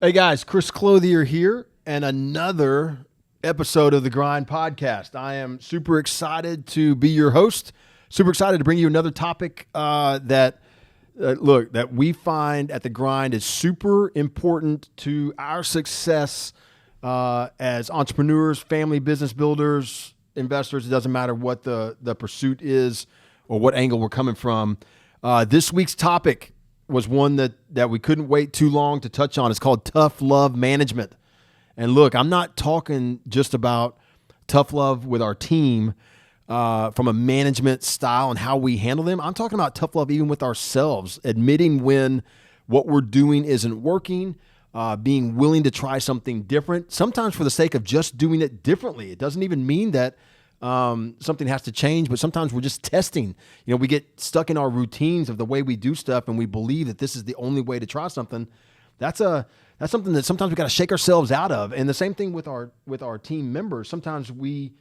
Hey guys, Chris Clothier here, and another episode of the Grind Podcast. I am super excited to be your host. Super excited to bring you another topic that we find at the Grind is super important to our success as entrepreneurs, family business builders, investors. It doesn't matter what the pursuit is or what angle we're coming from. This week's topic was one that we couldn't wait too long to touch on. It's called tough love management. And look, I'm not talking just about tough love with our team from a management style and how we handle them. I'm talking about tough love even with ourselves, admitting when what we're doing isn't working, being willing to try something different, sometimes for the sake of just doing it differently. It doesn't even mean that something has to change, but sometimes we're just testing. You know, we get stuck in our routines of the way we do stuff, and we believe that this is the only way to try something. That's something that sometimes we got to shake ourselves out of. And the same thing with our team members. Sometimes we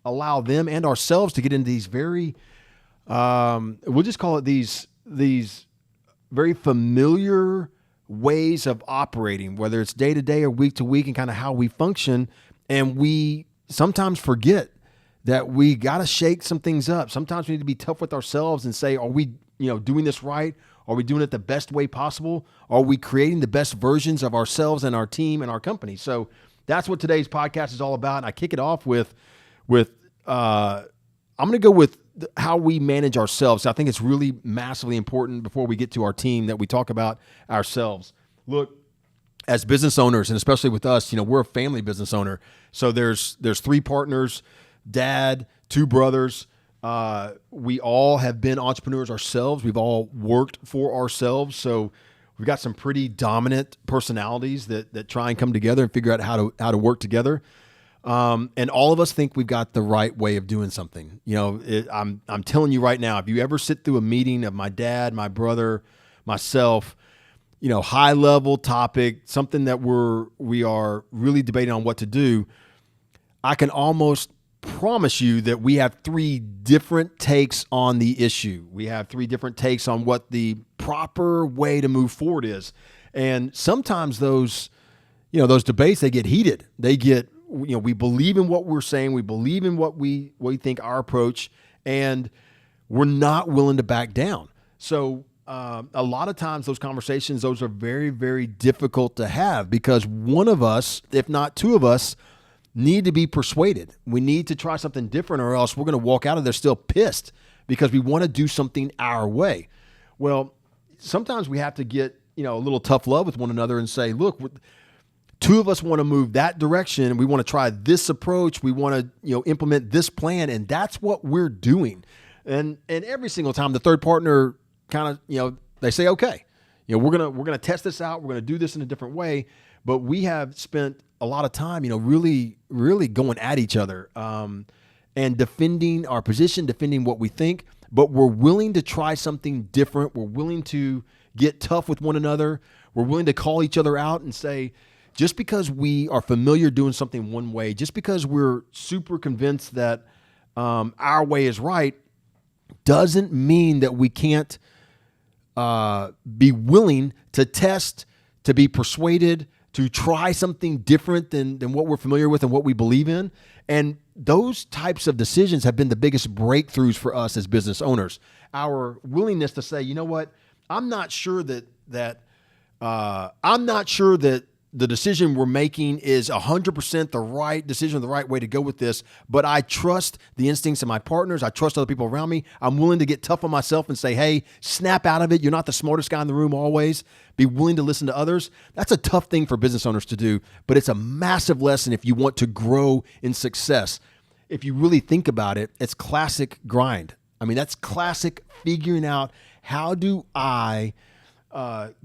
allow them and ourselves to get into these very, we'll just call it these very familiar ways of operating, whether it's day to day or week to week, and kind of how we function. And we sometimes forget that we got to shake some things up. Sometimes we need to be tough with ourselves and say, are we, doing this right? Are we doing it the best way possible? Are we creating the best versions of ourselves and our team and our company? So that's what today's podcast is all about. And I kick it off with I'm going to go with how we manage ourselves. I think it's really massively important before we get to our team that we talk about ourselves. Look, as business owners, and especially with us, we're a family business owner. So there's three partners, dad, two brothers. We all have been entrepreneurs ourselves. We've all worked for ourselves. So we've got some pretty dominant personalities that try and come together and figure out how to work together. And all of us think we've got the right way of doing something. I'm telling you right now, if you ever sit through a meeting of my dad, my brother, myself, high level topic, something that we are really debating on what to do, I can almost promise you that we have three different takes on the issue. We have three different takes on what the proper way to move forward is. And sometimes those debates, they get heated. They get, we believe in what we're saying. We believe in what we think our approach, and we're not willing to back down. So a lot of times those conversations, those are very, very difficult to have because one of us, if not two of us, need to be persuaded. We need to try something different, or else we're going to walk out of there still pissed because we want to do something our way. Well, sometimes we have to get, a little tough love with one another and say, look, two of us want to move that direction. We want to try this approach. We want to, implement this plan. And that's what we're doing. And every single time the third partner kind of, they say, okay, we're going to test this out. We're going to do this in a different way. But we have spent a lot of time, really, really going at each other and defending our position, defending what we think. But we're willing to try something different. We're willing to get tough with one another. We're willing to call each other out and say, just because we are familiar doing something one way, just because we're super convinced that our way is right, doesn't mean that we can't be willing to test, to be persuaded, to try something different than what we're familiar with and what we believe in. And those types of decisions have been the biggest breakthroughs for us as business owners. Our willingness to say, you know what, I'm not sure that the decision we're making is 100% the right decision, the right way to go with this, but I trust the instincts of my partners. I trust other people around me. I'm willing to get tough on myself and say, hey, snap out of it. You're not the smartest guy in the room always. Be willing to listen to others. That's a tough thing for business owners to do, but it's a massive lesson if you want to grow in success. If you really think about it, it's classic grind. I mean, that's classic figuring out how do I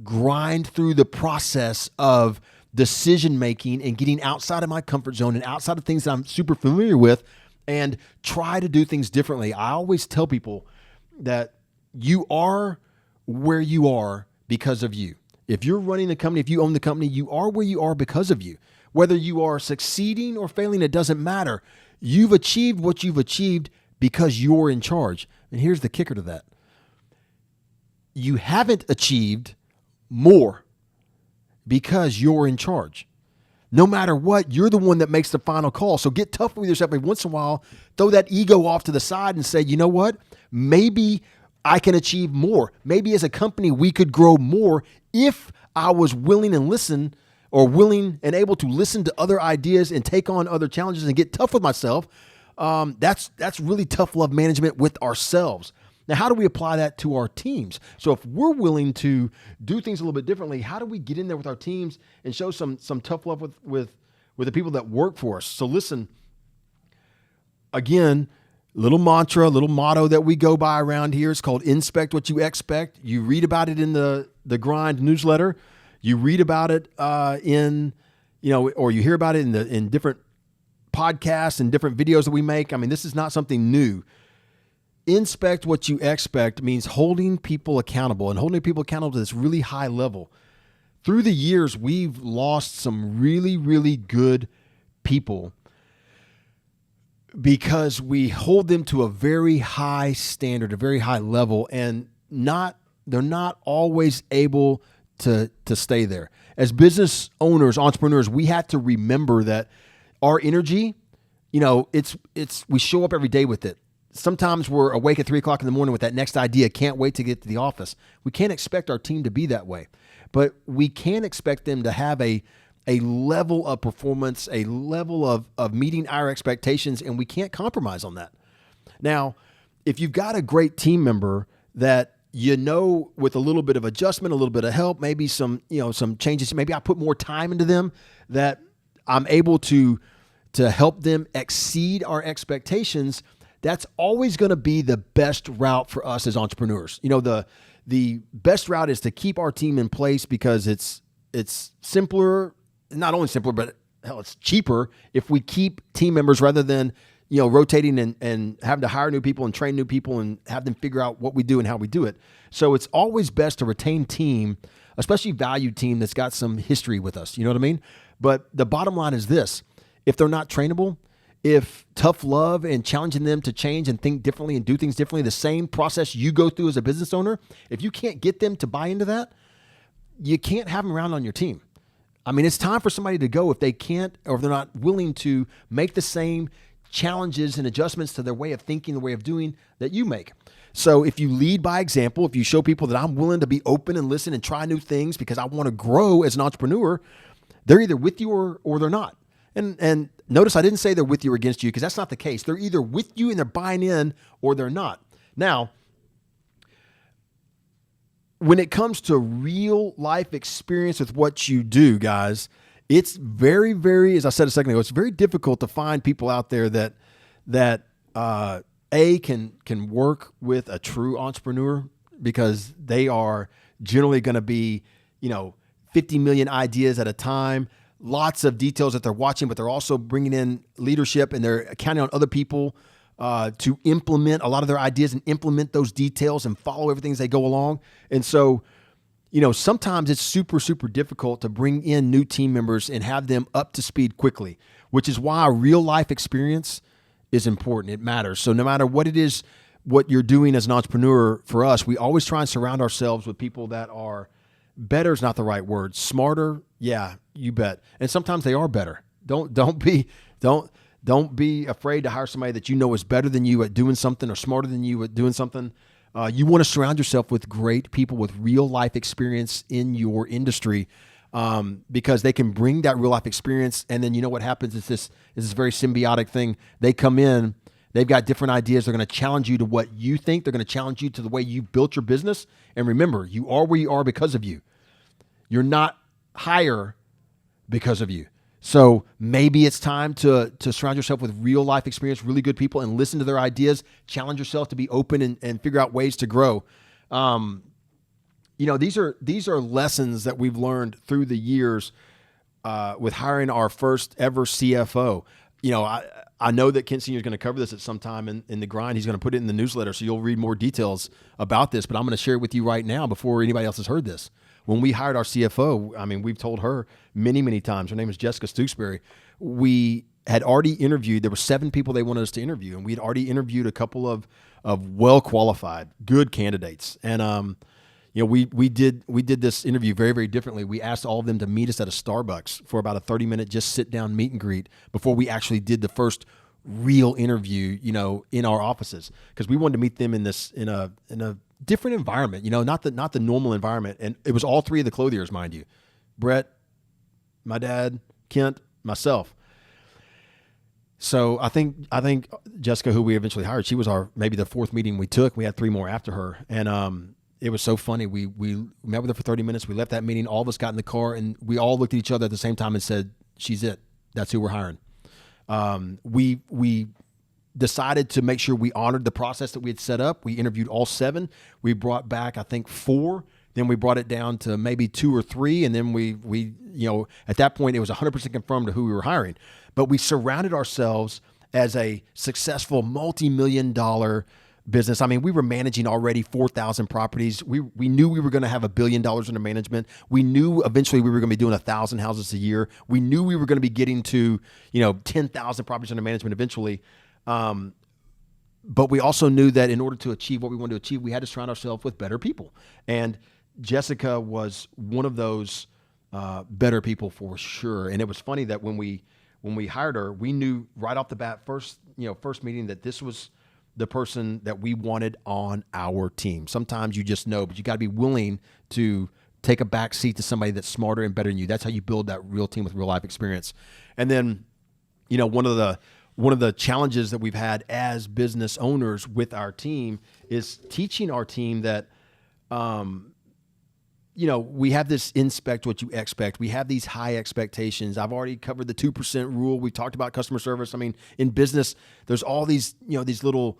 grind through the process of decision-making and getting outside of my comfort zone and outside of things that I'm super familiar with and try to do things differently. I always tell people that you are where you are because of you. If you're running the company, if you own the company, you are where you are because of you. Whether you are succeeding or failing, it doesn't matter. You've achieved what you've achieved because you're in charge. And here's the kicker to that. You haven't achieved more because you're in charge. No matter what, you're the one that makes the final call. So get tough with yourself every once in a while. Throw that ego off to the side and say, you know what? Maybe I can achieve more. Maybe as a company, we could grow more if I was willing and willing and able to listen to other ideas and take on other challenges and get tough with myself. That's really tough love management with ourselves. Now, how do we apply that to our teams? So if we're willing to do things a little bit differently, how do we get in there with our teams and show some tough love with the people that work for us? So listen, again, little mantra, little motto that we go by around here. It's called inspect what you expect. You read about it in the Grind newsletter. You read about it or you hear about it in different podcasts and different videos that we make. I mean, this is not something new. Inspect what you expect means holding people accountable and holding people accountable to this really high level. Through the years, we've lost some really, really good people because we hold them to a very high standard, a very high level, and they're not always able to stay there. As business owners, entrepreneurs, we have to remember that our energy, we show up every day with it. Sometimes we're awake at 3:00 in the morning with that next idea. Can't wait to get to the office. We can't expect our team to be that way, but we can expect them to have a level of performance, a level of meeting our expectations, and we can't compromise on that. Now, if you've got a great team member that with a little bit of adjustment, a little bit of help, maybe some changes, maybe I put more time into them, that I'm able to help them exceed our expectations, that's always going to be the best route for us as entrepreneurs. The best route is to keep our team in place because it's simpler, not only simpler, but hell, it's cheaper if we keep team members rather than, rotating and having to hire new people and train new people and have them figure out what we do and how we do it. So it's always best to retain team, especially valued team that's got some history with us. You know what I mean? But the bottom line is this: if they're not trainable, if tough love and challenging them to change and think differently and do things differently, the same process you go through as a business owner, if you can't get them to buy into that, you can't have them around on your team. I mean, it's time for somebody to go if they can't, or if they're not willing to make the same challenges and adjustments to their way of thinking, the way of doing that you make. So if you lead by example, if you show people that I'm willing to be open and listen and try new things because I want to grow as an entrepreneur, they're either with you or they're not. And notice I didn't say they're with you or against you, because that's not the case. They're either with you and they're buying in, or they're not. Now, when it comes to real life experience with what you do, guys, it's very, very, as I said a second ago, it's very difficult to find people out there that can work with a true entrepreneur, because they are generally going to be, 50 million ideas at a time, lots of details that they're watching, but they're also bringing in leadership and they're counting on other people to implement a lot of their ideas and implement those details and follow everything as they go along. And so, sometimes it's super, super difficult to bring in new team members and have them up to speed quickly, which is why a real life experience is important. It matters. So no matter what it is, what you're doing as an entrepreneur, for us, we always try and surround ourselves with people that are better is not the right word. Smarter. Yeah, you bet. And sometimes they are better. Don't be afraid to hire somebody that is better than you at doing something or smarter than you at doing something. You want to surround yourself with great people with real life experience in your industry, because they can bring that real life experience. And then what happens is this very symbiotic thing. They come in, they've got different ideas. They're going to challenge you to what you think. They're going to challenge you to the way you built your business. And remember, you are where you are because of you. You're not higher because of you. So maybe it's time to surround yourself with real life experience, really good people, and listen to their ideas. Challenge yourself to be open and figure out ways to grow. These are lessons that we've learned through the years with hiring our first ever CFO. I know that Kent Sr. is going to cover this at some time in the Grind. He's going to put it in the newsletter, so you'll read more details about this. But I'm going to share it with you right now before anybody else has heard this. When we hired our CFO, we've told her many, many times. Her name is Jessica Stooksbury. We had already interviewed. There were 7 people they wanted us to interview, and we had already interviewed a couple of well-qualified, good candidates. And we did this interview very, very differently. We asked all of them to meet us at a Starbucks for about a 30-minute just sit down meet and greet before we actually did the first real interview, in our offices, because we wanted to meet them in a different environment, not the normal environment. And it was all three of the clothiers, mind you, Brett, my dad, Kent, myself. So I think Jessica, who we eventually hired, she was maybe the fourth meeting we took. We had three more after her. And it was so funny. We met with her for 30 minutes. We left that meeting. All of us got in the car and we all looked at each other at the same time and said, she's it. That's who we're hiring. We decided to make sure we honored the process that we had set up. We interviewed all 7. We brought back, I think, 4. Then we brought it down to maybe 2 or 3. And then we at that point, it was 100% confirmed to who we were hiring. But we surrounded ourselves as a successful multi-million-dollar business. I mean, we were managing already 4,000 properties. We knew we were going to have $1 billion under management. We knew eventually we were going to be doing 1,000 houses a year. We knew we were going to be getting to 10,000 properties under management eventually. But we also knew that in order to achieve what we wanted to achieve, we had to surround ourselves with better people. And Jessica was one of those better people for sure. And it was funny that when we hired her, we knew right off the bat, first meeting, that this was the person that we wanted on our team. Sometimes you just know, but you got to be willing to take a back seat to somebody that's smarter and better than you. That's how you build that real team with real life experience. And then, one of the challenges that we've had as business owners with our team is teaching our team that, we have this inspect what you expect. We have these high expectations. I've already covered the 2% rule. We talked about customer service. I mean, in business, there's all these, these little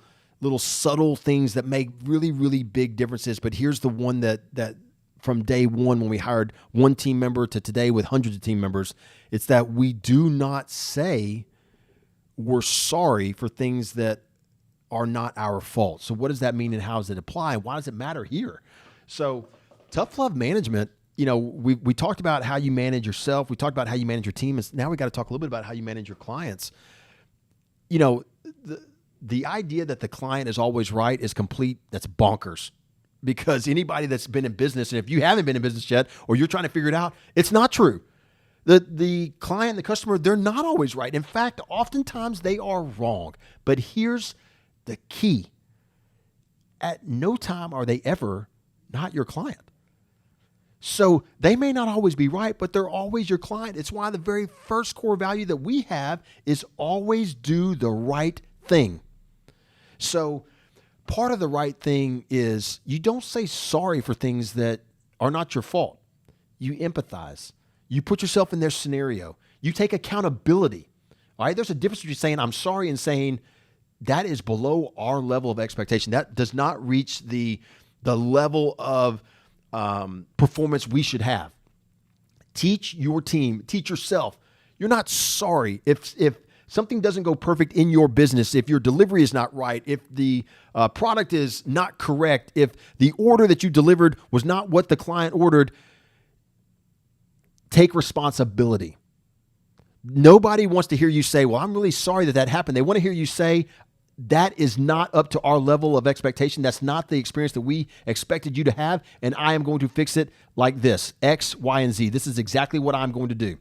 subtle things that make really, really big differences. But here's the one that from day one, when we hired one team member to today with hundreds of team members, it's that we do not say we're sorry for things that are not our fault. So what does that mean and how does it apply? Why does it matter here? So tough love management, we talked about how you manage yourself. We talked about how you manage your team. And now we got to talk a little bit about how you manage your clients. The idea that the client is always right is complete. That's bonkers, because anybody that's been in business, and if you haven't been in business yet, or you're trying to figure it out, it's not true. The client, the customer, they're not always right. In fact, oftentimes they are wrong. But here's the key. At no time are they ever not your client. So they may not always be right, but they're always your client. It's why the very first core value that we have is always do the right thing. So part of the right thing is you don't say sorry for things that are not your fault. You empathize. You put yourself in their scenario. You take accountability. All right. There's a difference between saying I'm sorry and saying that is below our level of expectation. That does not reach the level of performance we should have. Teach your team, teach yourself. You're not sorry if something doesn't go perfect in your business, if your delivery is not right, if the product is not correct, if the order that you delivered was not what the client ordered. Take responsibility. Nobody wants to hear you say, well, I'm really sorry that happened. They want to hear you say, that is not up to our level of expectation. That's not the experience that we expected you to have. And I am going to fix it like this, X, Y, and Z. This is exactly what I'm going to do.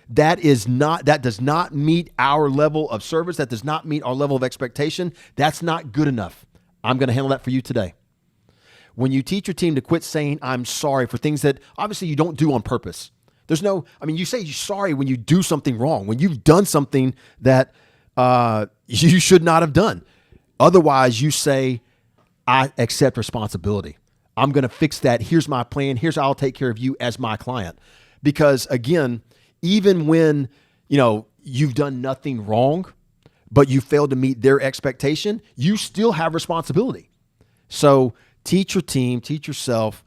That does not meet our level of service. That does not meet our level of expectation. That's not good enough. I'm going to handle that for you today. When you teach your team to quit saying, I'm sorry for things that obviously you don't do on purpose. You say you're sorry when you do something wrong, when you've done something that you should not have done. Otherwise, you say, I accept responsibility. I'm going to fix that. Here's my plan. Here's how I'll take care of you as my client. Because again, even when, you've done nothing wrong, but you failed to meet their expectation, you still have responsibility. So teach your team, teach yourself.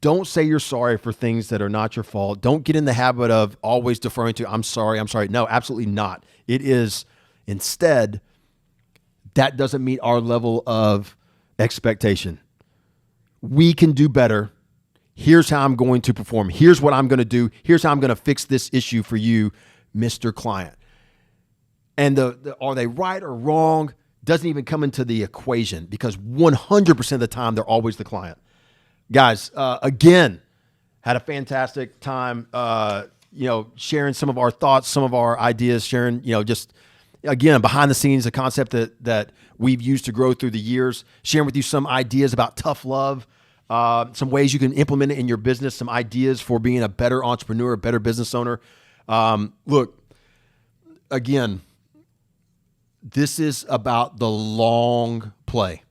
Don't say you're sorry for things that are not your fault. Don't get in the habit of always deferring to, I'm sorry. No, absolutely not. It is instead, that doesn't meet our level of expectation. We can do better. Here's how I'm going to perform. Here's what I'm going to do. Here's how I'm going to fix this issue for you, Mr. Client. And are they right or wrong doesn't even come into the equation, because 100% of the time they're always the client. Guys, again, had a fantastic time, sharing some of our thoughts, some of our ideas, sharing, just, again, behind the scenes, a concept that we've used to grow through the years, sharing with you some ideas about tough love, some ways you can implement it in your business, some ideas for being a better entrepreneur, a better business owner. Look, again, this is about the long play.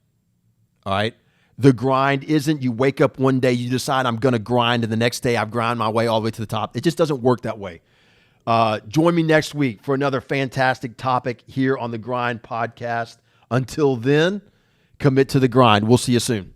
All right. The grind isn't you wake up one day, you decide I'm going to grind, and the next day I've grind my way all the way to the top. It just doesn't work that way. Join me next week for another fantastic topic here on the Grind Podcast. Until then, commit to the grind. We'll see you soon.